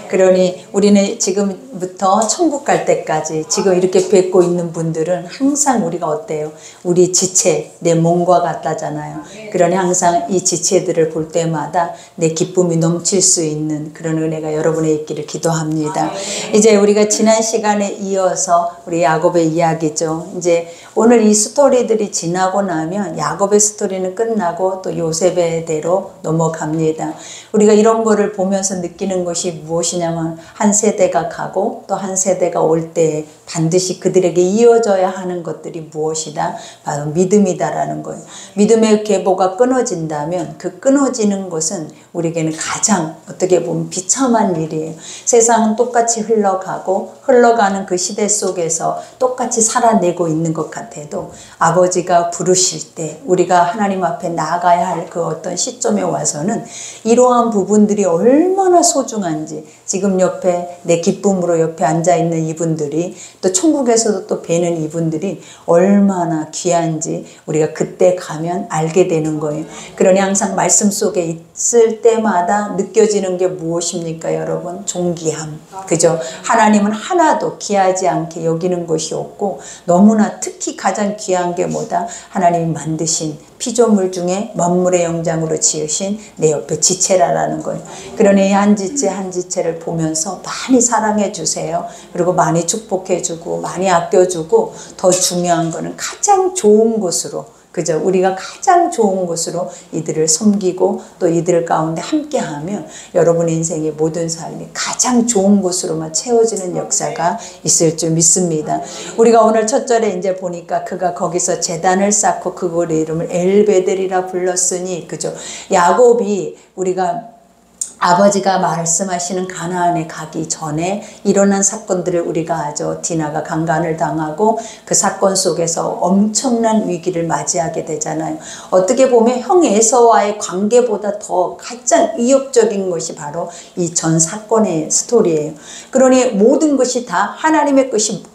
그러니 우리는 지금부터 천국 갈 때까지 지금 이렇게 뵙고 있는 분들은 항상 우리가 어때요? 우리 지체, 내 몸과 같다잖아요. 그러니 항상 이 지체들을 볼 때마다 내 기쁨이 넘칠 수 있는 그런 은혜가 여러분의 있기를 기도합니다. 이제 우리가 지난 시간에 이어서 우리 야곱의 이야기죠. 이제 오늘 이 스토리들이 지나고 나면 야곱의 스토리는 끝나고 또 요셉의 대로 넘어갑니다. 우리가 이런 거를 보면서 느끼는 것이 무엇이냐면 한 세대가 가고 또 한 세대가 올 때 반드시 그들에게 이어져야 하는 것들이 무엇이다? 바로 믿음이다라는 거예요. 믿음의 계보가 끊어진다면 그 끊어지는 것은 우리에게는 가장 어떻게 보면 비참한 일이에요. 세상은 똑같이 흘러가는 그 시대 속에서 똑같이 살아내고 있는 것 같아도 아버지가 부르실 때 우리가 하나님 앞에 나아가야 할 그 어떤 시점에 와서는 이러한 부분들이 얼마나 소중한지, 지금 옆에 내 기쁨으로 옆에 앉아있는 이분들이 또 천국에서도 또 뵈는 이분들이 얼마나 귀한지 우리가 그때 가면 알게 되는 거예요. 그러니 항상 말씀 속에 있을 때마다 느껴지는 게 무엇입니까, 여러분? 존귀함. 그죠? 하나님은 하나도 귀하지 않게 여기는 것이 없고, 너무나 특히 가장 귀한 게 뭐다? 하나님이 만드신 피조물 중에 만물의 영장으로 지으신 내 옆에 지체라는 거예요. 그러니 한 지체 한 지체를 보면서 많이 사랑해 주세요. 그리고 많이 축복해 주고 많이 아껴 주고, 더 중요한 거는 가장 좋은 곳으로, 그죠? 우리가 가장 좋은 곳으로 이들을 섬기고 또 이들 가운데 함께하면 여러분의 인생의 모든 삶이 가장 좋은 곳으로만 채워지는 역사가 있을 줄 믿습니다. 우리가 오늘 첫 절에 이제 보니까 그가 거기서 제단을 쌓고 그곳의 이름을 엘베델이라 불렀으니, 그죠? 야곱이 우리가 아버지가 말씀하시는 가나안에 가기 전에 일어난 사건들을 우리가 아죠. 디나가 강간을 당하고 그 사건 속에서 엄청난 위기를 맞이하게 되잖아요. 어떻게 보면 형 에서와의 관계보다 더 가장 위협적인 것이 바로 이 전 사건의 스토리예요. 그러니 모든 것이 다 하나님의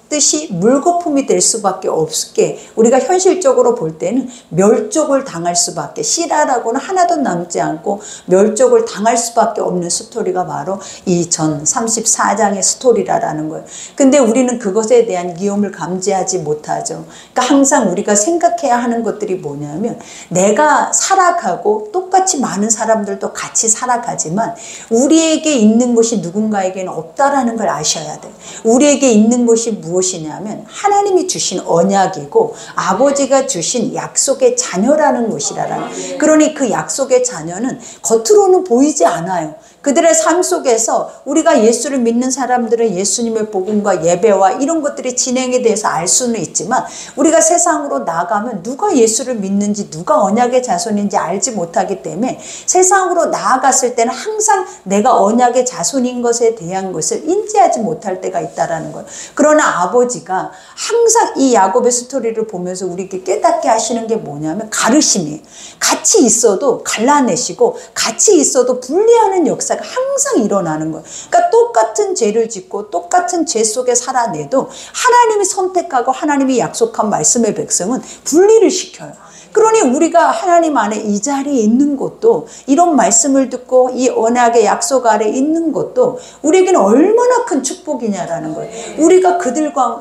뜻이 물거품이 될 수밖에 없게, 우리가 현실적으로 볼 때는 멸족을 당할 수밖에, 씨라라고는 하나도 남지 않고 멸족을 당할 수밖에 없는 스토리가 바로 이 전 34장의 스토리라는 거예요. 근데 우리는 그것에 대한 위험을 감지하지 못하죠. 그러니까 항상 우리가 생각해야 하는 것들이 뭐냐면, 내가 살아가고 똑같이 많은 사람들도 같이 살아가지만 우리에게 있는 것이 누군가에게는 없다라는 걸 아셔야 돼요. 우리에게 있는 것이 무엇이냐면 하나님이 주신 언약이고 아버지가 주신 약속의 자녀라는 것이라는. 그러니 그 약속의 자녀는 겉으로는 보이지 않아요. 그들의 삶 속에서 우리가 예수를 믿는 사람들은 예수님의 복음과 예배와 이런 것들이 진행에 대해서 알 수는 있지만, 우리가 세상으로 나아가면 누가 예수를 믿는지 누가 언약의 자손인지 알지 못하기 때문에 세상으로 나아갔을 때는 항상 내가 언약의 자손인 것에 대한 것을 인지하지 못할 때가 있다는 거예요. 그러나 아버지가 항상 이 야곱의 스토리를 보면서 우리에게 깨닫게 하시는 게 뭐냐면 가르심이에요. 같이 있어도 갈라내시고 같이 있어도 분리하는 역사가 항상 일어나는 거예요. 그러니까 똑같은 죄를 짓고 똑같은 죄 속에 살아내도 하나님이 선택하고 하나님이 약속한 말씀의 백성은 분리를 시켜요. 그러니 우리가 하나님 안에 이 자리에 있는 것도, 이런 말씀을 듣고 이 언약의 약속 아래 있는 것도 우리에게는 얼마나 큰 축복이냐라는 거예요. 우리가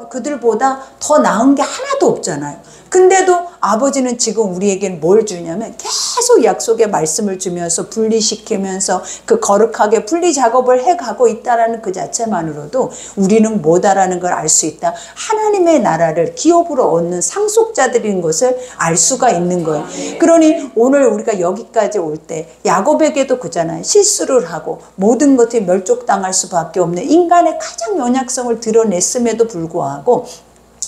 그들보다 더 나은 게 하나도 없잖아요. 근데도 아버지는 지금 우리에겐 뭘 주냐면 계속 약속의 말씀을 주면서 분리시키면서 그 거룩하게 분리 작업을 해가고 있다는 그 자체만으로도 우리는 뭐다라는 걸 알 수 있다. 하나님의 나라를 기업으로 얻는 상속자들인 것을 알 수가 있는 거예요. 그러니 오늘 우리가 여기까지 올 때 야곱에게도 그잖아요. 실수를 하고 모든 것이 멸족당할 수밖에 없는 인간의 가장 연약성을 드러냈음에도 불구하고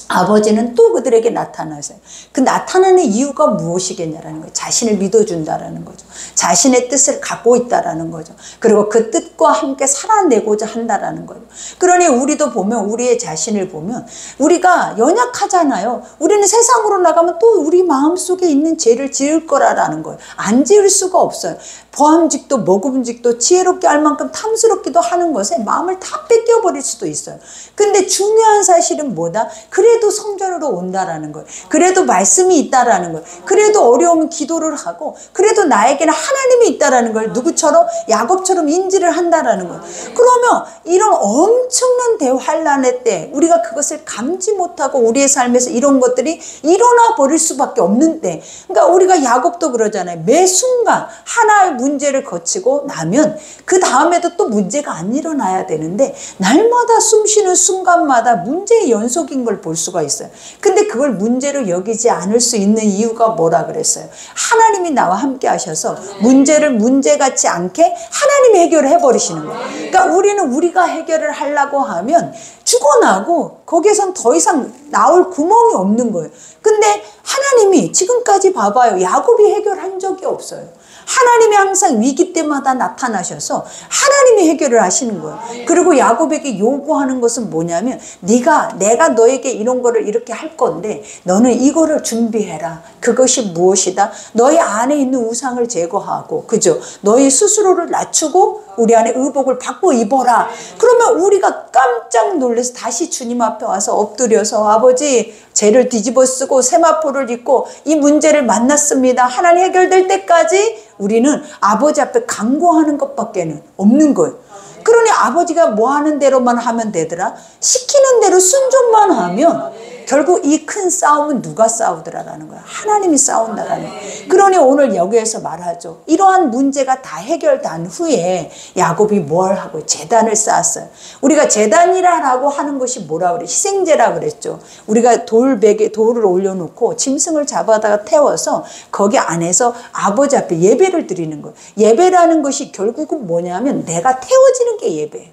아버지는 또 그들에게 나타나세요. 그 나타나는 이유가 무엇이겠냐라는 거예요. 자신을 믿어준다라는 거죠. 자신의 뜻을 갖고 있다라는 거죠. 그리고 그 뜻과 함께 살아내고자 한다라는 거예요. 그러니 우리도 보면, 우리의 자신을 보면 우리가 연약하잖아요. 우리는 세상으로 나가면 또 우리 마음속에 있는 죄를 지을 거라는 거예요. 안 지을 수가 없어요. 보암직도 먹음직도 지혜롭게 할 만큼 탐스럽기도 하는 것에 마음을 다 뺏겨버릴 수도 있어요. 근데 중요한 사실은 뭐다? 그래도 성전으로 온다라는 거예요. 그래도 말씀이 있다라는 거예요. 그래도 어려우면 기도를 하고, 그래도 나에게는 하나님이 있다라는 걸 누구처럼? 야곱처럼 인지를 한다라는 거예요. 그러면 이런 엄청난 대환란의 때 우리가 그것을 감지 못하고 우리의 삶에서 이런 것들이 일어나 버릴 수밖에 없는 때, 그러니까 우리가 야곱도 그러잖아요. 매 순간 하나의 문제를 거치고 나면 그 다음에도 또 문제가 안 일어나야 되는데, 날마다 숨쉬는 순간마다 문제의 연속인 걸 볼 수가 있어요. 근데 그걸 문제로 여기지 않을 수 있는 이유가 뭐라 그랬어요? 하나님이 나와 함께 하셔서 문제를 문제 같지 않게 하나님이 해결을 해버리시는 거예요. 그러니까 우리는 우리가 해결을 하려고 하면 죽어나고 거기에선 더 이상 나올 구멍이 없는 거예요. 근데 하나님이 지금까지 봐봐요. 야곱이 해결한 적이 없어요. 하나님이 항상 위기 때마다 나타나셔서 하나님이 해결을 하시는 거예요. 그리고 야곱에게 요구하는 것은 뭐냐면, 내가 너에게 이런 거를 이렇게 할 건데 너는 이거를 준비해라. 그것이 무엇이다? 너희 안에 있는 우상을 제거하고, 그죠? 너희 스스로를 낮추고 우리 안에 의복을 받고 입어라. 그러면 우리가 깜짝 놀라서 다시 주님 앞에 와서 엎드려서, 아버지, 죄를 뒤집어 쓰고 세마포를 입고 이 문제를 만났습니다. 하나님 해결될 때까지 우리는 아버지 앞에 간구하는 것밖에는 없는 거예요. 그러니 아버지가 뭐 하는 대로만 하면 되더라? 시키는 대로 순종만 하면 결국 이 큰 싸움은 누가 싸우더라라는 거야? 하나님이 싸운다라는 거야. 그러니 오늘 여기에서 말하죠. 이러한 문제가 다 해결된 후에 야곱이 뭘 하고? 제단을 쌓았어요. 우리가 제단이라고 하는 것이 뭐라 그래? 희생제라 그랬죠. 우리가 돌베개 돌을 올려놓고 짐승을 잡아다가 태워서 거기 안에서 아버지 앞에 예배를 드리는 거예요. 예배라는 것이 결국은 뭐냐면 내가 태워지는 게 예배예요.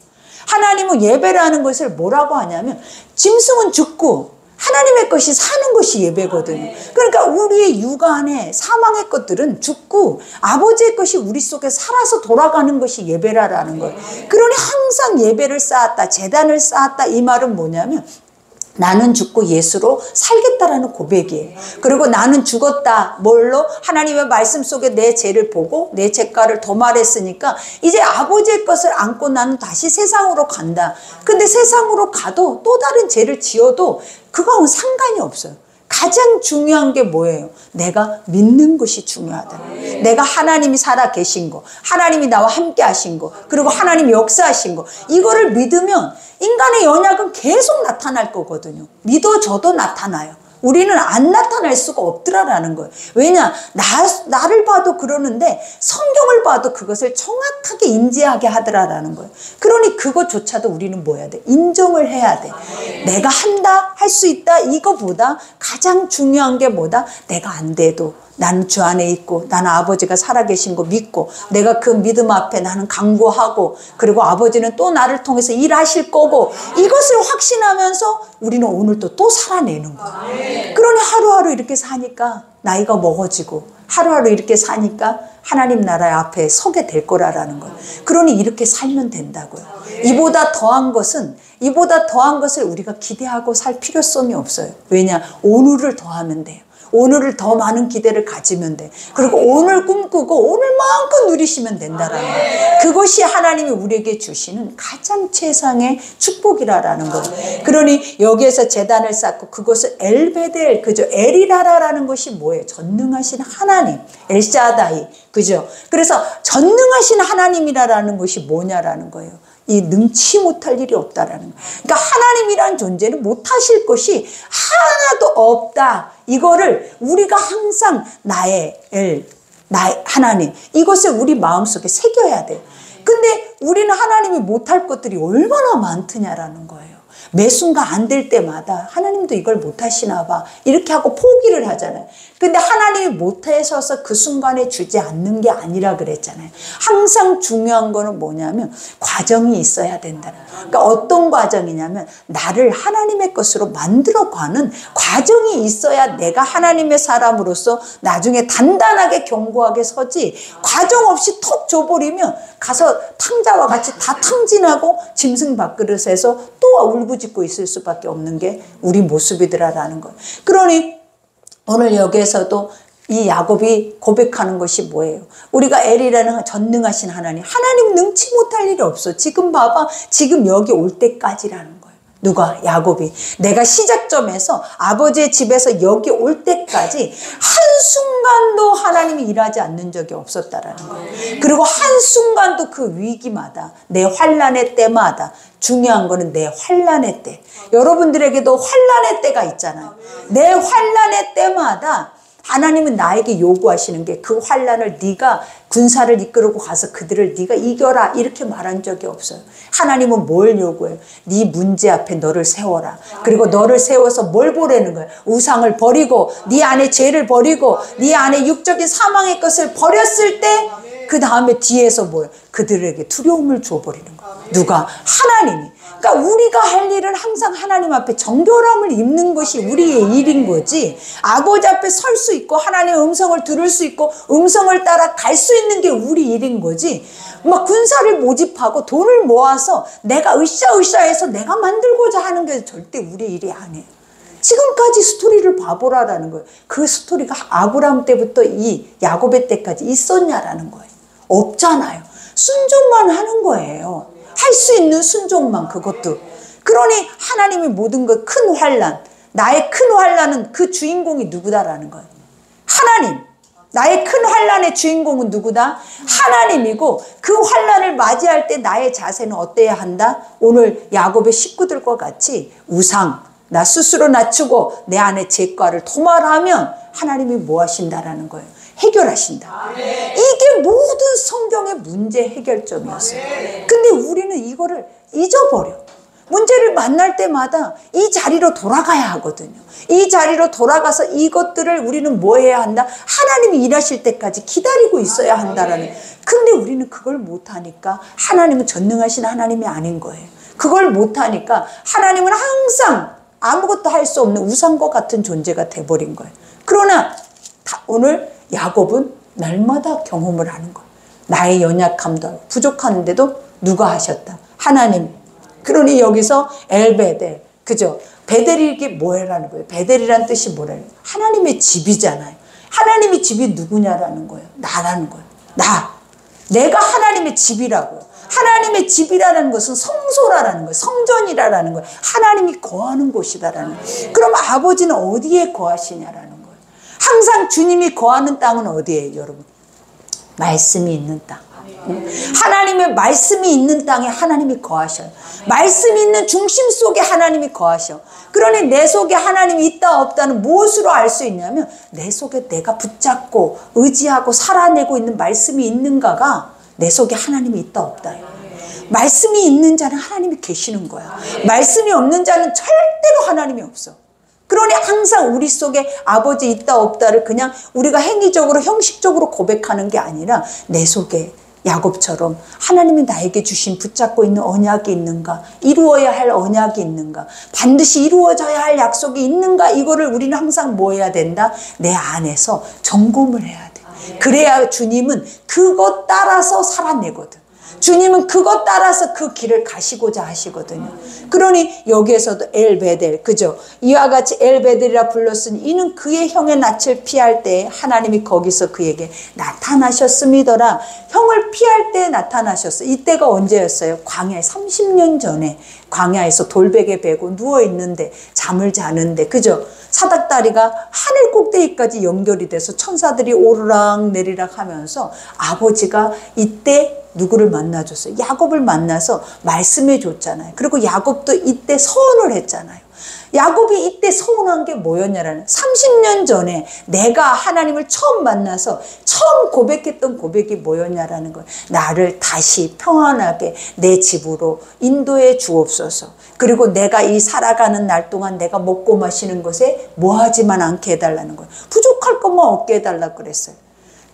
하나님은 예배라는 것을 뭐라고 하냐면, 짐승은 죽고 하나님의 것이 사는 것이 예배거든요. 그러니까 우리의 육아 안에 사망의 것들은 죽고 아버지의 것이 우리 속에 살아서 돌아가는 것이 예배라는 거예요. 그러니 항상 예배를 쌓았다, 제단을 쌓았다, 이 말은 뭐냐면 나는 죽고 예수로 살겠다라는 고백이에요. 그리고 나는 죽었다. 뭘로? 하나님의 말씀 속에 내 죄를 보고 내 죄가를 도말했으니까 이제 아버지의 것을 안고 나는 다시 세상으로 간다. 근데 세상으로 가도 또 다른 죄를 지어도 그거하고는 상관이 없어요. 가장 중요한 게 뭐예요? 내가 믿는 것이 중요하다. 내가 하나님이 살아 계신 거, 하나님이 나와 함께 하신 거, 그리고 하나님이 역사하신 거, 이거를 믿으면 인간의 연약은 계속 나타날 거거든요. 믿어져도 나타나요. 우리는 안 나타날 수가 없더라라는 거예요. 왜냐? 나를 봐도 그러는데 성경을 봐도 그것을 정확하게 인지하게 하더라라는 거예요. 그러니 그것조차도 우리는 뭐 해야 돼? 인정을 해야 돼. 내가 한다, 할 수 있다, 이거보다 가장 중요한 게 뭐다? 내가 안 돼도 나는 주 안에 있고 나는 아버지가 살아계신 거 믿고 내가 그 믿음 앞에 나는 강구하고, 그리고 아버지는 또 나를 통해서 일하실 거고, 이것을 확신하면서 우리는 오늘 또 살아내는 거예요. 그러니 하루하루 이렇게 사니까 나이가 먹어지고, 하루하루 이렇게 사니까 하나님 나라 앞에 서게 될 거라는 거예요. 그러니 이렇게 살면 된다고요. 이보다 더한 것을 우리가 기대하고 살 필요성이 없어요. 왜냐? 오늘을 더하면 돼요. 오늘을 더 많은 기대를 가지면 돼. 그리고 오늘 꿈꾸고 오늘만큼 누리시면 된다라는 거예요. 그것이 하나님이 우리에게 주시는 가장 최상의 축복이라는 거예요. 그러니 여기에서 제단을 쌓고 그것을 엘베델, 그죠? 엘이라라는 것이 뭐예요? 전능하신 하나님, 엘샤다이, 그죠? 그래서 전능하신 하나님이라는 것이 뭐냐라는 거예요. 이 능치 못할 일이 없다라는 거예요. 그러니까 하나님이란 존재는 못하실 것이 하나도 없다. 이거를 우리가 항상 나의 하나님, 이것을 우리 마음속에 새겨야 돼요. 근데 우리는 하나님이 못할 것들이 얼마나 많더냐라는 거예요. 매 순간 안 될 때마다 하나님도 이걸 못하시나 봐, 이렇게 하고 포기를 하잖아요. 근데 하나님이 못하셔서 그 순간에 주지 않는 게 아니라 그랬잖아요. 항상 중요한 거는 뭐냐면 과정이 있어야 된다는 거예요. 그러니까 어떤 과정이냐면 나를 하나님의 것으로 만들어가는 과정이 있어야 내가 하나님의 사람으로서 나중에 단단하게 견고하게 서지, 과정 없이 턱 줘버리면 가서 탕자와 같이 다 탕진하고 짐승 밥그릇에서 또 울부짖고 있을 수밖에 없는 게 우리 모습이더라라는 거예요. 그러니 오늘 여기에서도 이 야곱이 고백하는 것이 뭐예요? 우리가 엘이라는 전능하신 하나님, 하나님 능치 못할 일이 없어. 지금 봐봐, 지금 여기 올 때까지라는 거예요. 누가? 야곱이. 내가 시작점에서 아버지의 집에서 여기 올 때까지 한순간도 하나님이 일하지 않는 적이 없었다라는 거예요. 그리고 한순간도 그 위기마다, 내 환난의 때마다, 중요한 거는 내 환난의 때. 여러분들에게도 환난의 때가 있잖아요. 내 환난의 때마다 하나님은 나에게 요구하시는 게 그 환난을 네가 군사를 이끌고 가서 그들을 네가 이겨라 이렇게 말한 적이 없어요. 하나님은 뭘 요구해요? 네 문제 앞에 너를 세워라. 그리고 너를 세워서 뭘 보라는 거예요? 우상을 버리고 네 안에 죄를 버리고 네 안에 육적인 사망의 것을 버렸을 때 그 다음에 뒤에서 뭐예요? 그들에게 두려움을 줘버리는 거예요. 누가? 하나님이. 그러니까 우리가 할 일은 항상 하나님 앞에 정결함을 입는 것이 우리의 일인 거지, 아버지 앞에 설 수 있고 하나님의 음성을 들을 수 있고 음성을 따라 갈 수 있는 게 우리 일인 거지, 막 군사를 모집하고 돈을 모아서 내가 으쌰으쌰해서 내가 만들고자 하는 게 절대 우리의 일이 아니에요. 지금까지 스토리를 봐보라라는 거예요. 그 스토리가 아브라함 때부터 이 야곱의 때까지 있었냐라는 거예요. 없잖아요. 순종만 하는 거예요. 할 수 있는 순종만, 그것도. 그러니 하나님이 모든 것, 큰 환난, 나의 큰 환난은 그 주인공이 누구다라는 거예요. 하나님. 나의 큰 환난의 주인공은 누구다? 하나님이고, 그 환난을 맞이할 때 나의 자세는 어때야 한다? 오늘 야곱의 식구들과 같이 우상, 나 스스로 낮추고 내 안에 죄과를 토말하면 하나님이 뭐 하신다라는 거예요? 해결하신다. 이게 모든 성경의 문제 해결점이었어요. 근데 우리는 이거를 잊어버려. 문제를 만날 때마다 이 자리로 돌아가야 하거든요. 이 자리로 돌아가서 이것들을 우리는 뭐 해야 한다? 하나님이 일하실 때까지 기다리고 있어야 한다라는. 근데 우리는 그걸 못하니까 하나님은 전능하신 하나님이 아닌 거예요. 그걸 못하니까 하나님은 항상 아무것도 할 수 없는 우상과 같은 존재가 돼버린 거예요. 그러나 오늘 야곱은 날마다 경험을 하는 거예요. 나의 연약함도 부족한데도 누가 하셨다? 하나님. 그러니 여기서 엘베델, 그죠? 베델이 이게 뭐라는 거예요? 베델이란 뜻이 뭐라는 거예요? 하나님의 집이잖아요. 하나님의 집이 누구냐라는 거예요. 나라는 거예요. 나. 내가 하나님의 집이라고요. 하나님의 집이라는 것은 성소라는 거예요. 성전이라는 거예요. 하나님이 거하는 곳이다라는 거예요. 그럼 아버지는 어디에 거하시냐라는 거예요. 항상 주님이 거하는 땅은 어디예요, 여러분? 말씀이 있는 땅. 하나님의 말씀이 있는 땅에 하나님이 거하셔요. 말씀이 있는 중심 속에 하나님이 거하셔. 그러니 내 속에 하나님이 있다 없다는 무엇으로 알 수 있냐면 내 속에 내가 붙잡고 의지하고 살아내고 있는 말씀이 있는가가 내 속에 하나님이 있다 없다. 말씀이 있는 자는 하나님이 계시는 거야. 말씀이 없는 자는 절대로 하나님이 없어. 그러니 항상 우리 속에 아버지 있다 없다를 그냥 우리가 행위적으로 형식적으로 고백하는 게 아니라 내 속에 야곱처럼 하나님이 나에게 주신 붙잡고 있는 언약이 있는가, 이루어야 할 언약이 있는가, 반드시 이루어져야 할 약속이 있는가, 이거를 우리는 항상 뭐 해야 된다? 내 안에서 점검을 해야 돼. 그래야 주님은 그것 따라서 살아내거든. 주님은 그것 따라서 그 길을 가시고자 하시거든요. 그러니 여기에서도 엘베델, 그죠? 이와 같이 엘베델이라 불렀으니 이는 그의 형의 낯을 피할 때 하나님이 거기서 그에게 나타나셨음이더라. 형을 피할 때 나타나셨어. 이때가 언제였어요? 광야에 30년 전에 광야에서 돌베개 베고 누워있는데 잠을 자는데, 그죠? 사닥다리가 하늘 꼭대기까지 연결이 돼서 천사들이 오르락 내리락 하면서 아버지가 이때 누구를 만나줬어요? 야곱을 만나서 말씀해 줬잖아요. 그리고 야곱도 이때 서원을 했잖아요. 야곱이 이때 서운한 게 뭐였냐라는, 30년 전에 내가 하나님을 처음 만나서 처음 고백했던 고백이 뭐였냐라는 거예요. 나를 다시 평안하게 내 집으로 인도해 주옵소서. 그리고 내가 이 살아가는 날 동안 내가 먹고 마시는 것에 뭐하지만 않게 해달라는 거예요. 부족할 것만 없게 해달라고 그랬어요.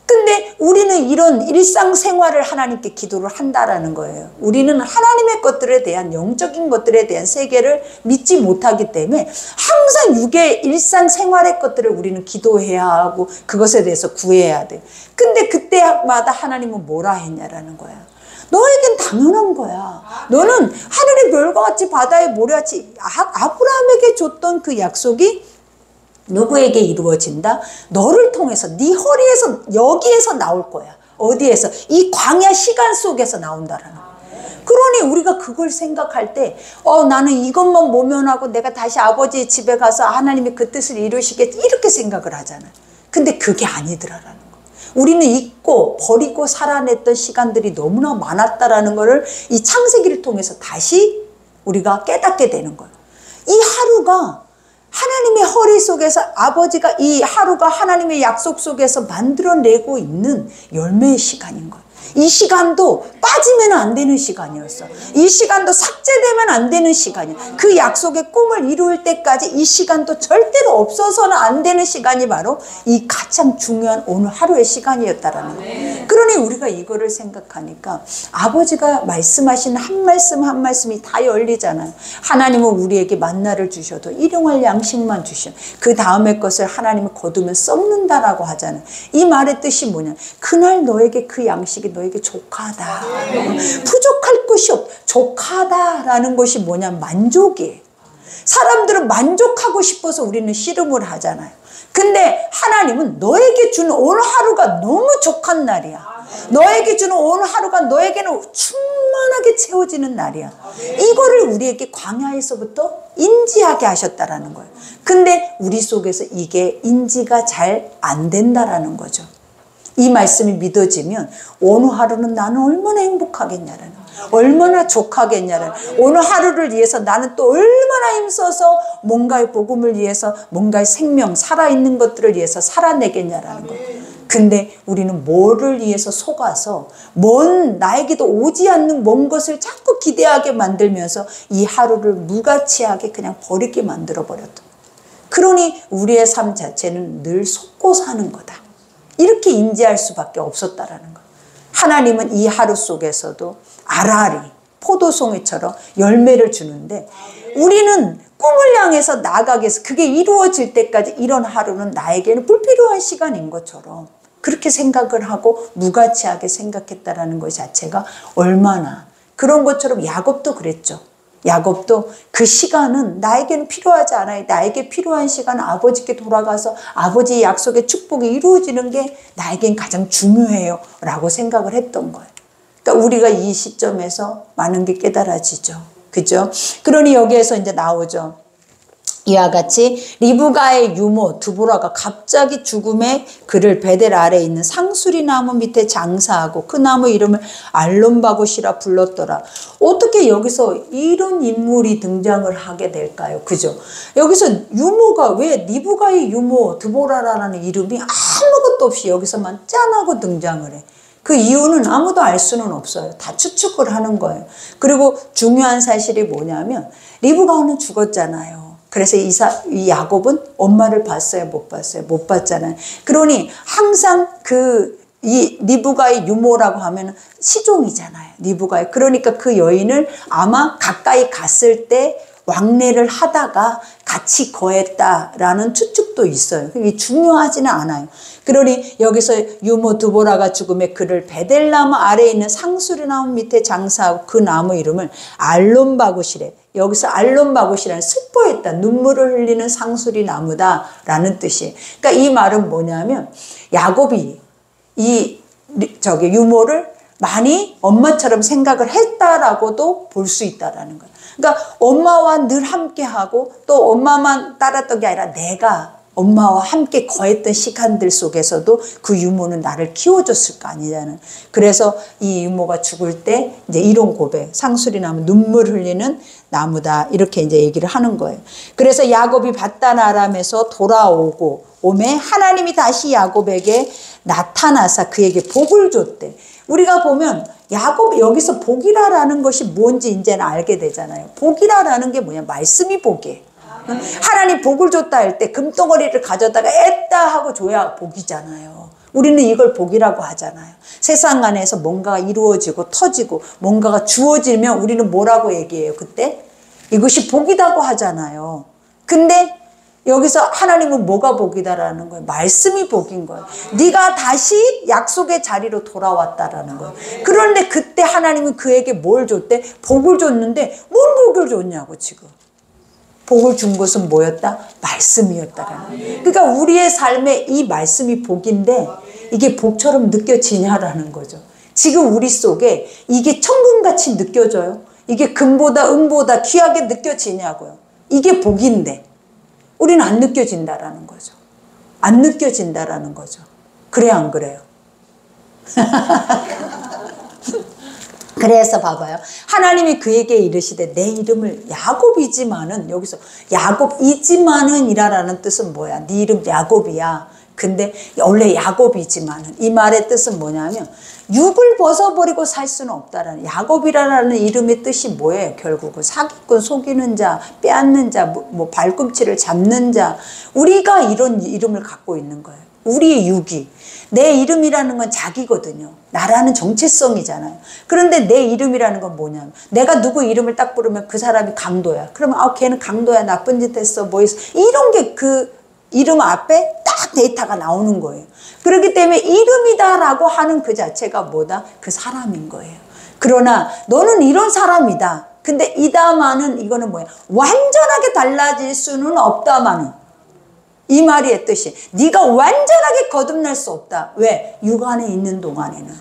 근데 우리는 이런 일상생활을 하나님께 기도를 한다라는 거예요. 우리는 하나님의 것들에 대한, 영적인 것들에 대한 세계를 믿지 못하기 때문에 항상 육의 일상생활의 것들을 우리는 기도해야 하고 그것에 대해서 구해야 돼. 근데 그때마다 하나님은 뭐라 했냐라는 거야. 너에겐 당연한 거야. 너는 하늘의 별과 같이 바다의 모래같이 아브라함에게 줬던 그 약속이 누구에게 이루어진다? 너를 통해서 네 허리에서 여기에서 나올 거야. 어디에서? 이 광야 시간 속에서 나온다라는 거야. 그러니 우리가 그걸 생각할 때 나는 이것만 모면하고 내가 다시 아버지 집에 가서 하나님이 그 뜻을 이루시겠지 이렇게 생각을 하잖아요. 근데 그게 아니더라라는 거. 우리는 잊고 버리고 살아냈던 시간들이 너무나 많았다라는 것을 이 창세기를 통해서 다시 우리가 깨닫게 되는 거예요. 이 하루가 하나님의 허리 속에서 아버지가 이 하루가 하나님의 약속 속에서 만들어내고 있는 열매의 시간인 거예요. 이 시간도 빠지면 안 되는 시간이었어. 이 시간도 삭제되면 안 되는 시간이야. 그 약속의 꿈을 이룰 때까지 이 시간도 절대로 없어서는 안 되는 시간이 바로 이 가장 중요한 오늘 하루의 시간이었다라는 거예요. 그러니 우리가 이거를 생각하니까 아버지가 말씀하시는 한 말씀 한 말씀이 다 열리잖아요. 하나님은 우리에게 만나를 주셔도 일용할 양식만 주셔. 그 다음의 것을 하나님은 거두면 썩는다라고 하잖아요. 이 말의 뜻이 뭐냐? 그날 너에게 그 양식이 너에게 족하다. 부족할 것이 없. 족하다라는 것이 뭐냐? 만족이에요. 사람들은 만족하고 싶어서 우리는 씨름을 하잖아요. 근데 하나님은 너에게 주는 오늘 하루가 너무 족한 날이야. 너에게 주는 오늘 하루가 너에게는 충만하게 채워지는 날이야. 이거를 우리에게 광야에서부터 인지하게 하셨다라는 거예요. 근데 우리 속에서 이게 인지가 잘 안 된다라는 거죠. 이 말씀이 믿어지면 오늘 하루는 나는 얼마나 행복하겠냐라는, 얼마나 족하겠냐라는, 오늘 하루를 위해서 나는 또 얼마나 힘써서 뭔가의 복음을 위해서 뭔가의 생명 살아있는 것들을 위해서 살아내겠냐라는 거예요. 근데 우리는 뭐를 위해서 속아서 나에게도 오지 않는 먼 것을 자꾸 기대하게 만들면서 이 하루를 무가치하게 그냥 버리게 만들어버렸다. 그러니 우리의 삶 자체는 늘 속고 사는 거다. 이렇게 인지할 수밖에 없었다라는 거예요. 하나님은 이 하루 속에서도 아라리, 포도송이처럼 열매를 주는데 우리는 꿈을 향해서 나아가기 위해서 그게 이루어질 때까지 이런 하루는 나에게는 불필요한 시간인 것처럼 그렇게 생각을 하고 무가치하게 생각했다라는 것 자체가 얼마나 그런 것처럼 야곱도 그랬죠. 야곱도 그 시간은 나에게는 필요하지 않아요. 나에게 필요한 시간은 아버지께 돌아가서 아버지의 약속의 축복이 이루어지는 게 나에겐 가장 중요해요 라고 생각을 했던 거예요. 그러니까 우리가 이 시점에서 많은 게 깨달아지죠. 그죠? 그러니 여기에서 이제 나오죠. 이와 같이 리브가의 유모 드보라가 갑자기 죽음의 그를 베델 아래에 있는 상수리 나무 밑에 장사하고 그 나무 이름을 알론바굿이라 불렀더라. 어떻게 여기서 이런 인물이 등장을 하게 될까요? 그죠? 여기서 유모가 왜 리브가의 유모 드보라라는 이름이 아무것도 없이 여기서만 짠하고 등장을 해. 그 이유는 아무도 알 수는 없어요. 다 추측을 하는 거예요. 그리고 중요한 사실이 뭐냐면 리브가는 죽었잖아요. 그래서 이 야곱은 엄마를 봤어요? 못 봤어요? 못 봤잖아요. 그러니 항상 이 리브가의 유모라고 하면 시종이잖아요. 리브가의. 그러니까 그 여인을 아마 가까이 갔을 때 왕래를 하다가 같이 거했다라는 추측도 있어요. 이게 중요하지는 않아요. 그러니 여기서 유모 드보라가 죽음에 그를 베델나무 아래에 있는 상수리 나무 밑에 장사하고 그 나무 이름을 알론바굿이래. 여기서 알론바굿이라는 슬퍼했다. 눈물을 흘리는 상수리 나무다라는 뜻이에요. 그러니까 이 말은 뭐냐면 야곱이 유모를 많이 엄마처럼 생각을 했다라고도 볼 수 있다라는 거예요. 그러니까 엄마와 늘 함께하고 또 엄마만 따랐던 게 아니라 내가 엄마와 함께 거했던 시간들 속에서도 그 유모는 나를 키워줬을 거 아니냐는. 그래서 이 유모가 죽을 때 이제 이런 고백, 상수리 나무 눈물 흘리는 나무다 이렇게 이제 얘기를 하는 거예요. 그래서 야곱이 밧단 아람에서 돌아오고 오매 하나님이 다시 야곱에게 나타나사 그에게 복을 줬대. 우리가 보면 야곱 여기서 복이라는 것이 뭔지 이제는 알게 되잖아요. 복이라는 게 뭐냐? 말씀이 복이에요. 하나님 복을 줬다 할 때 금덩어리를 가져다가 했다 하고 줘야 복이잖아요. 우리는 이걸 복이라고 하잖아요. 세상 안에서 뭔가가 이루어지고 터지고 뭔가가 주어지면 우리는 뭐라고 얘기해요? 그때 이것이 복이라고 하잖아요. 근데 여기서 하나님은 뭐가 복이다라는 거예요? 말씀이 복인 거예요. 네가 다시 약속의 자리로 돌아왔다라는 거예요. 그런데 그때 하나님은 그에게 뭘 줬대? 복을 줬는데 뭔 복을 줬냐고 지금. 복을 준 것은 뭐였다? 말씀이었다라는 거예요. 그러니까 우리의 삶에 이 말씀이 복인데 이게 복처럼 느껴지냐라는 거죠. 지금 우리 속에 이게 천금같이 느껴져요? 이게 금보다 은보다 귀하게 느껴지냐고요. 이게 복인데 우리는 안 느껴진다라는 거죠. 안 느껴진다라는 거죠. 그래 안 그래요? 그래서 봐봐요. 하나님이 그에게 이르시되 내 이름을 야곱이지만은, 여기서 야곱이지만은 이라라는 뜻은 뭐야? 네 이름 야곱이야. 근데 원래 야곱이지만은, 이 말의 뜻은 뭐냐면 육을 벗어버리고 살 수는 없다라는, 야곱이라는 이름의 뜻이 뭐예요? 결국은 사기꾼, 속이는 자, 빼앗는 자, 뭐 발꿈치를 잡는 자, 우리가 이런 이름을 갖고 있는 거예요. 우리의 육이. 내 이름이라는 건 자기거든요. 나라는 정체성이잖아요. 그런데 내 이름이라는 건 뭐냐면, 내가 누구 이름을 딱 부르면 그 사람이 강도야. 그러면 걔는 강도야, 나쁜 짓 했어, 뭐 했어, 이런 게 그 이름 앞에 딱 데이터가 나오는 거예요. 그렇기 때문에 이름이다라고 하는 그 자체가 뭐다? 그 사람인 거예요. 그러나 너는 이런 사람이다. 근데 이다마는 이거는 뭐야? 완전하게 달라질 수는 없다마는, 이 말의 뜻이 네가 완전하게 거듭날 수 없다. 왜? 육 안에 있는 동안에는,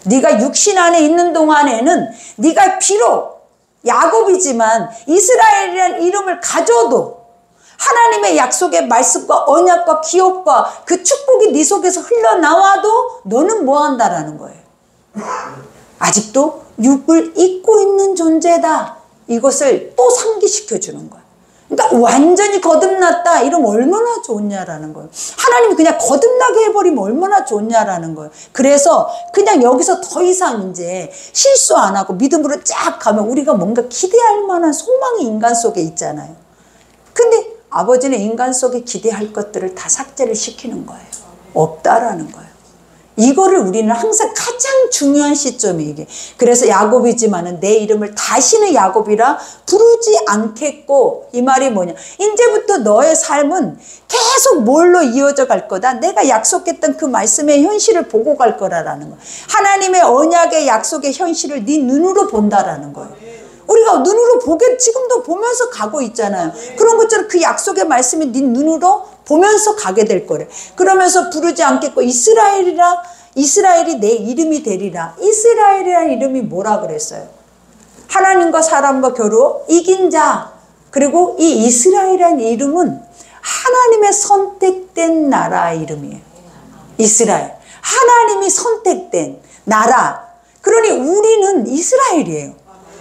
네가 육신 안에 있는 동안에는 네가 비록 야곱이지만 이스라엘이라는 이름을 가져도 하나님의 약속의 말씀과 언약과 기업과 그 축복이 네 속에서 흘러나와도 너는 뭐 한다라는 거예요? 아직도 육을 입고 있는 존재다. 이것을 또 상기시켜 주는 거예요. 그러니까 완전히 거듭났다 이러면 얼마나 좋냐라는 거예요. 하나님이 그냥 거듭나게 해버리면 얼마나 좋냐라는 거예요. 그래서 그냥 여기서 더 이상 이제 실수 안 하고 믿음으로 쫙 가면 우리가 뭔가 기대할 만한 소망이 인간 속에 있잖아요. 근데 아버지는 인간 속에 기대할 것들을 다 삭제를 시키는 거예요. 없다라는 거예요. 이거를 우리는 항상 가장 중요한 시점이 이게. 그래서 야곱이지만은 내 이름을 다시는 야곱이라 부르지 않겠고, 이 말이 뭐냐? 이제부터 너의 삶은 계속 뭘로 이어져 갈 거다? 내가 약속했던 그 말씀의 현실을 보고 갈 거라는 거예요. 하나님의 언약의 약속의 현실을 네 눈으로 본다라는 거예요. 우리가 눈으로 지금도 보면서 가고 있잖아요. 그런 것처럼 그 약속의 말씀이 네 눈으로 보면서 가게 될 거래. 그러면서 부르지 않겠고 이스라엘이 내 이름이 되리라. 이스라엘이라는 이름이 뭐라 그랬어요? 하나님과 사람과 겨루 이긴 자. 그리고 이 이스라엘이라는 이름은 하나님의 선택된 나라의 이름이에요. 이스라엘. 하나님이 선택된 나라. 그러니 우리는 이스라엘이에요.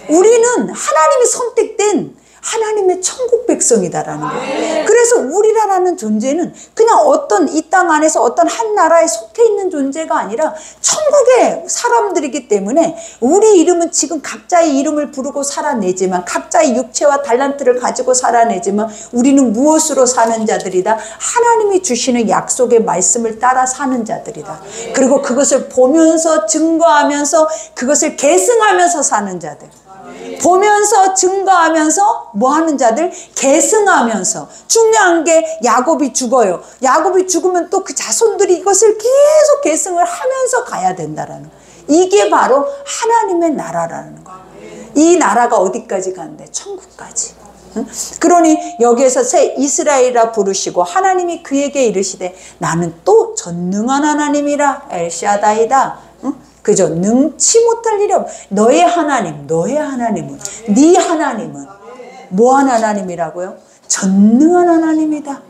우리는 하나님이 선택된 하나님의 천국 백성이다라는 거예요. 그래서 우리라는 존재는 그냥 어떤 이 땅 안에서 어떤 한 나라에 속해 있는 존재가 아니라 천국의 사람들이기 때문에 우리 이름은 지금 각자의 이름을 부르고 살아내지만, 각자의 육체와 달란트를 가지고 살아내지만 우리는 무엇으로 사는 자들이다? 하나님이 주시는 약속의 말씀을 따라 사는 자들이다. 그리고 그것을 보면서 증거하면서 그것을 계승하면서 사는 자들. 보면서 증거하면서 뭐 하는 자들? 계승하면서. 중요한 게 야곱이 죽어요. 야곱이 죽으면 또 그 자손들이 이것을 계속 계승을 하면서 가야 된다라는 거예요. 이게 바로 하나님의 나라라는 거예요. 이 나라가 어디까지 가는데? 천국까지. 그러니 여기에서 새 이스라엘이라 부르시고 하나님이 그에게 이르시되 나는 또 전능한 하나님이라 엘샤다이다. 그죠? 능치 못할 일이 없. 너의 하나님은 네 하나님은 뭐한 하나님이라고요? 전능한 하나님이다.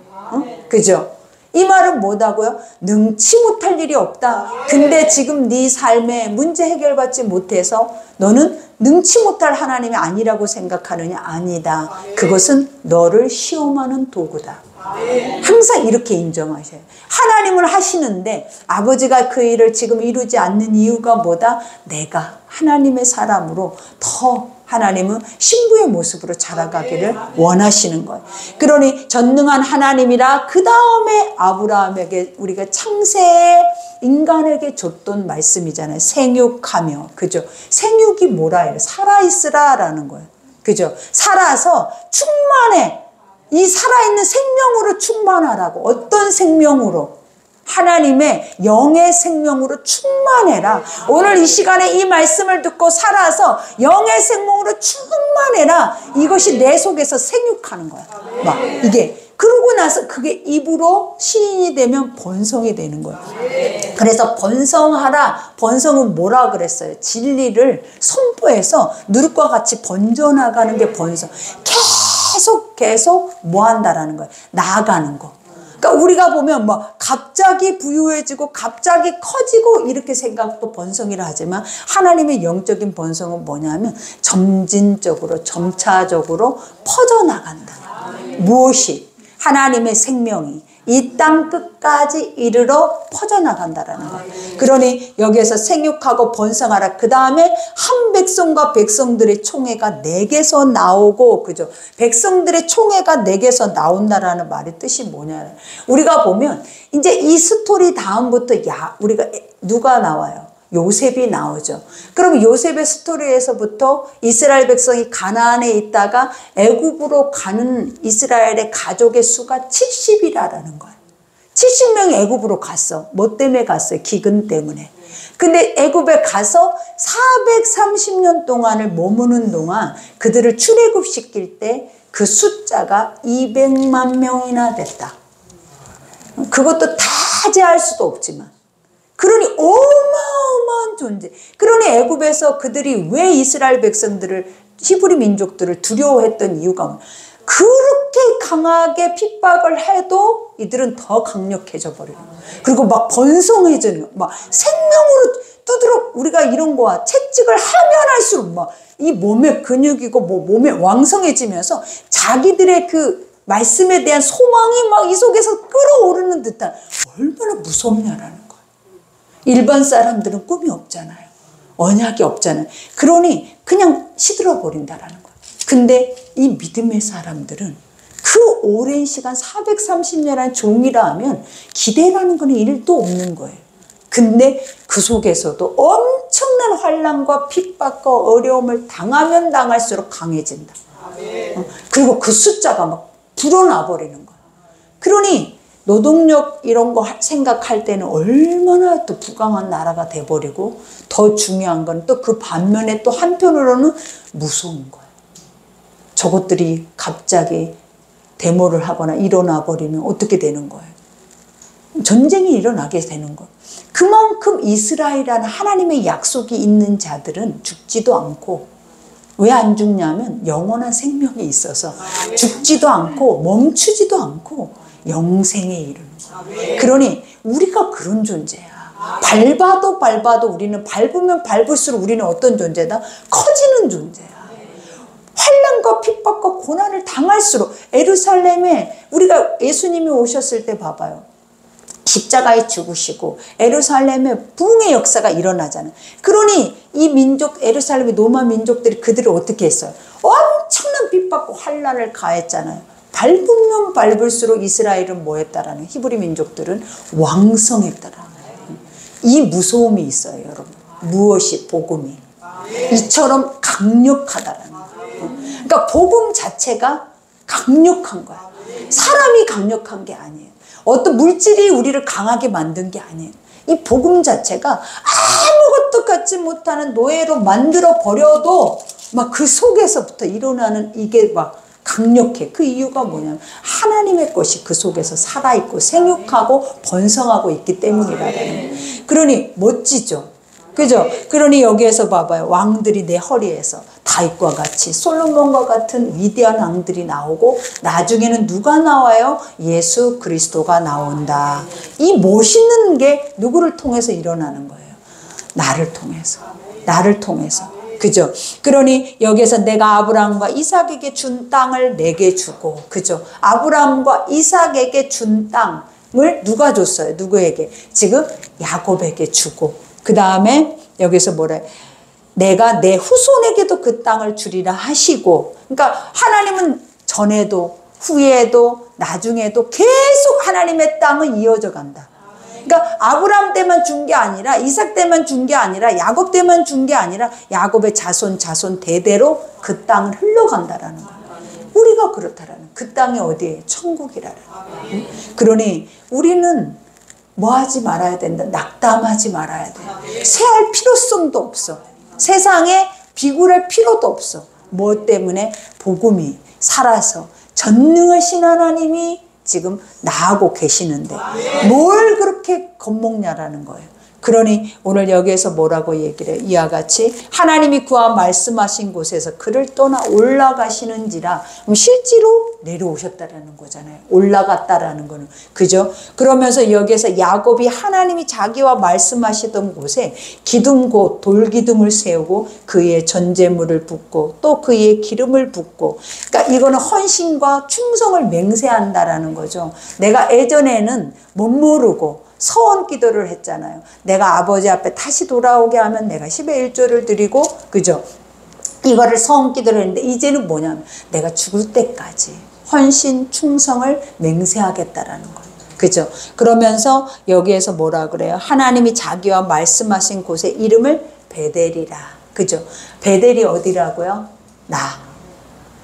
그죠? 이 말은 뭐다고요? 능치 못할 일이 없다. 근데 지금 네 삶에 문제 해결받지 못해서 너는 능치 못할 하나님이 아니라고 생각하느냐? 아니다. 그것은 너를 시험하는 도구다. 항상 이렇게 인정하셔요. 하나님을 하시는데 아버지가 그 일을 지금 이루지 않는 이유가 뭐다? 내가 하나님의 사람으로 더 하나님은 신부의 모습으로 자라가기를 원하시는 거예요. 그러니 전능한 하나님이라 그 다음에 아브라함에게 우리가 창세에 인간에게 줬던 말씀이잖아요. 생육하며. 그죠? 생육이 뭐라 해요? 살아있으라라는 거예요. 그죠? 살아서 충만해. 이 살아있는 생명으로 충만하라고. 어떤 생명으로? 하나님의 영의 생명으로 충만해라. 오늘 이 시간에 이 말씀을 듣고 살아서 영의 생명으로 충만해라. 이것이 내 속에서 생육하는 거야. 막 이게 그러고 나서 그게 입으로 시인이 되면 번성이 되는 거예요. 그래서 번성하라. 번성은 뭐라 그랬어요? 진리를 선포해서 누룩과 같이 번져나가는 게 번성. 계속 뭐 한다라는 거예요? 나아가는 거. 그러니까 우리가 보면 뭐 갑자기 부유해지고 갑자기 커지고 이렇게 생각도 번성이라 하지만 하나님의 영적인 번성은 뭐냐면 점진적으로 점차적으로 퍼져나간다. 무엇이? 하나님의 생명이 이 땅 끝까지 이르러 퍼져나간다라는 거예요. 그러니 여기에서 생육하고 번성하라. 그 다음에 한 백성과 백성들의 총회가 내게서 나오고, 그죠? 백성들의 총회가 내게서 나온다라는 말의 뜻이 뭐냐? 우리가 보면 이제 이 스토리 다음부터 우리가 누가 나와요? 요셉이 나오죠. 그럼 요셉의 스토리에서부터 이스라엘 백성이 가나안에 있다가 애굽으로 가는 이스라엘의 가족의 수가 70이라는 거예요. 70명이 애굽으로 갔어. 뭐 때문에 갔어요? 기근 때문에. 근데 애굽에 가서 430년 동안을 머무는 동안 그들을 출애굽시킬 때 그 숫자가 200만 명이나 됐다. 그것도 다 제할 수도 없지만. 그러니 어마어마한 존재. 그러니 애굽에서 그들이 왜 이스라엘 백성들을, 히브리 민족들을 두려워했던 이유가 뭐냐? 그렇게 강하게 핍박을 해도 이들은 더 강력해져 버려요. 그리고 막 번성해지는 거, 막 생명으로 두드러. 우리가 이런 거와 채찍을 하면 할수록 막 이 몸에 근육이고 뭐 몸에 왕성해지면서 자기들의 그 말씀에 대한 소망이 막 이 속에서 끌어오르는 듯한, 얼마나 무섭냐라는 거예요. 일반 사람들은 꿈이 없잖아요. 언약이 없잖아요. 그러니 그냥 시들어 버린다라는 거예요. 근데 이 믿음의 사람들은 그 오랜 시간 430년이라는 종이라 하면 기대라는 건 1도 없는 거예요. 근데 그 속에서도 엄청난 환난과 핍박과 어려움을 당하면 당할수록 강해진다. 그리고 그 숫자가 막 불어나 버리는 거예요. 그러니 노동력 이런 거 생각할 때는 얼마나 또 부강한 나라가 돼버리고, 더 중요한 건 또 그 반면에 또 한편으로는 무서운 거예요. 저것들이 갑자기 데모를 하거나 일어나 버리면 어떻게 되는 거예요? 전쟁이 일어나게 되는 거예요. 그만큼 이스라엘이라는 하나님의 약속이 있는 자들은 죽지도 않고, 왜 안 죽냐면 영원한 생명이 있어서 죽지도 않고 멈추지도 않고 영생에 이르는 거예요. 그러니 우리가 그런 존재야. 밟아도 우리는, 밟으면 밟을수록 우리는 어떤 존재다? 커지는 존재야. 환난과 핍박과 고난을 당할수록, 예루살렘에 우리가 예수님이 오셨을 때 봐봐요. 십자가에 죽으시고 예루살렘에 부흥의 역사가 일어나잖아요. 그러니 이 민족, 예루살렘의 로마 민족들이 그들을 어떻게 했어요? 엄청난 핍박과 환난을 가했잖아요. 밟으면 밟을수록 이스라엘은 뭐 했다라는, 히브리 민족들은 왕성했다라는 거예요. 이 무서움이 있어요, 여러분. 무엇이? 복음이. 이처럼 강력하다라는 거예요. 그러니까 복음 자체가 강력한 거야. 사람이 강력한 게 아니에요. 어떤 물질이 우리를 강하게 만든 게 아니에요. 이 복음 자체가 아무것도 갖지 못하는 노예로 만들어 버려도 막 그 속에서부터 일어나는 이게 막 강력해. 그 이유가 뭐냐면 하나님의 것이 그 속에서 살아있고 생육하고 번성하고 있기 때문이라는 거예요. 그러니 멋지죠. 그죠? 그러니 여기에서 봐봐요. 왕들이 내 허리에서 다윗과 같이, 솔로몬과 같은 위대한 왕들이 나오고, 나중에는 누가 나와요? 예수 그리스도가 나온다. 이 멋있는 게 누구를 통해서 일어나는 거예요? 나를 통해서. 나를 통해서. 그죠? 그러니 여기에서 내가 아브라함과 이삭에게 준 땅을 내게 주고, 그죠? 아브라함과 이삭에게 준 땅을 누가 줬어요? 누구에게? 지금 야곱에게 주고, 그 다음에 여기서 뭐래? 내가 내 후손에게도 그 땅을 주리라 하시고. 그러니까 하나님은 전에도 후에도 나중에도 계속 하나님의 땅은 이어져 간다. 그러니까 아브라함 때만 준 게 아니라, 이삭 때만 준 게 아니라, 야곱 때만 준 게 아니라 야곱의 자손 대대로 그 땅을 흘러간다라는 거예요. 우리가 그렇다라는, 그 땅이 어디예요? 천국이라는 거예요. 그러니 우리는 뭐 하지 말아야 된다. 낙담하지 말아야 돼. 쇠할 필요성도 없어. 세상에 비굴할 필요도 없어. 뭐 때문에? 복음이 살아서 전능하신 하나님이 지금 나하고 계시는데 뭘 그렇게 겁먹냐라는 거예요. 그러니 오늘 여기에서 뭐라고 얘기를 해요? 이와 같이 하나님이 그와 말씀하신 곳에서 그를 떠나 올라가시는지라. 그럼 실제로 내려오셨다라는 거잖아요. 올라갔다라는 거는. 그죠? 그러면서 여기에서 야곱이 하나님이 자기와 말씀하시던 곳에 기둥곳 돌기둥을 세우고 그의 전제물을 붓고 또 그의 기름을 붓고, 그러니까 이거는 헌신과 충성을 맹세한다라는 거죠. 내가 예전에는 못 모르고 서원 기도를 했잖아요. 내가 아버지 앞에 다시 돌아오게 하면 내가 10의 1조를 드리고, 그죠? 이거를 서원 기도를 했는데 이제는 뭐냐면 내가 죽을 때까지 헌신, 충성을 맹세하겠다라는 거예요. 그죠? 그러면서 여기에서 뭐라 그래요? 하나님이 자기와 말씀하신 곳의 이름을 베델이라. 그죠? 베델이 어디라고요? 나.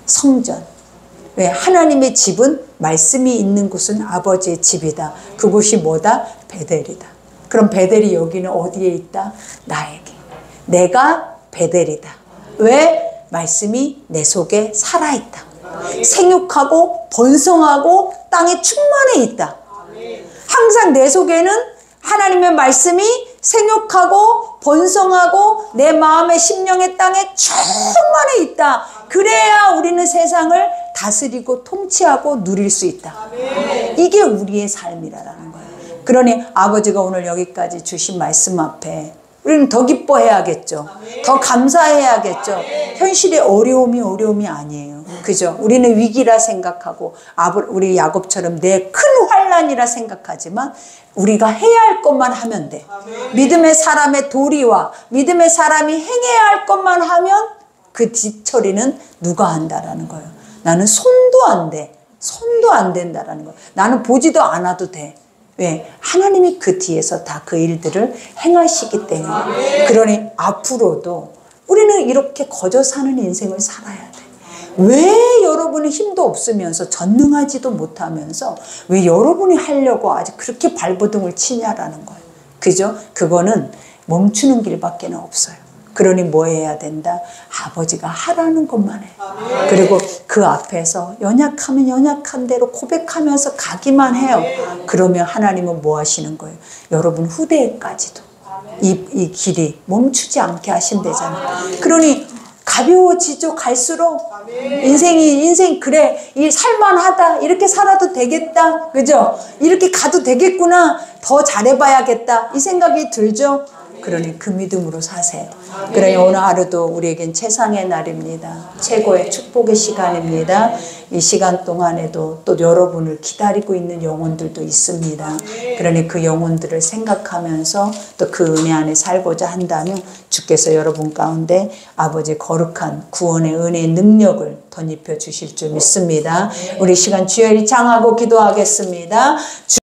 성전. 왜? 하나님의 집은 말씀이 있는 곳은 아버지의 집이다. 그곳이 뭐다? 베델이다. 그럼 베델이 여기는 어디에 있다? 나에게. 내가 베델이다. 왜? 말씀이 내 속에 살아있다. 생육하고 번성하고 땅에 충만해 있다. 항상 내 속에는 하나님의 말씀이 생육하고 번성하고 내 마음의 심령의 땅에 충만해 있다. 그래야 우리는 세상을 다스리고 통치하고 누릴 수 있다. 이게 우리의 삶이라는 거예요. 그러니 아버지가 오늘 여기까지 주신 말씀 앞에 우리는 더 기뻐해야겠죠. 더 감사해야겠죠. 현실의 어려움이 아니에요. 그죠? 우리는 위기라 생각하고 우리 야곱처럼 내 큰 환난이라 생각하지만 우리가 해야 할 것만 하면 돼. 믿음의 사람의 도리와 믿음의 사람이 행해야 할 것만 하면 그 뒷처리는 누가 한다라는 거예요. 나는 손도 안 돼. 손도 안 된다라는 거예요. 나는 보지도 않아도 돼. 왜? 하나님이 그 뒤에서 다 그 일들을 행하시기 때문에. 그러니 앞으로도 우리는 이렇게 거저 사는 인생을 살아야 돼. 왜 여러분이 힘도 없으면서 전능하지도 못하면서 왜 여러분이 하려고 아직 그렇게 발버둥을 치냐라는 거예요. 그죠? 그거는 멈추는 길밖에 없어요. 그러니 뭐 해야 된다? 아버지가 하라는 것만 해. 그리고 그 앞에서 연약하면 연약한 대로 고백하면서 가기만 해요. 그러면 하나님은 뭐 하시는 거예요? 여러분 후대에까지도 이 길이 멈추지 않게 하신대잖아요. 그러니 가벼워지죠. 갈수록 인생 그래 이 살만하다, 이렇게 살아도 되겠다, 그죠? 이렇게 가도 되겠구나, 더 잘해봐야겠다, 이 생각이 들죠. 그러니 그 믿음으로 사세요. 그러니 오늘 하루도 우리에겐 최상의 날입니다. 최고의 축복의 시간입니다. 이 시간 동안에도 또 여러분을 기다리고 있는 영혼들도 있습니다. 그러니 그 영혼들을 생각하면서 또 그 은혜 안에 살고자 한다면 주께서 여러분 가운데 아버지의 거룩한 구원의 은혜의 능력을 덧입혀 주실 줄 믿습니다. 우리 시간 주여를 창하고 기도하겠습니다.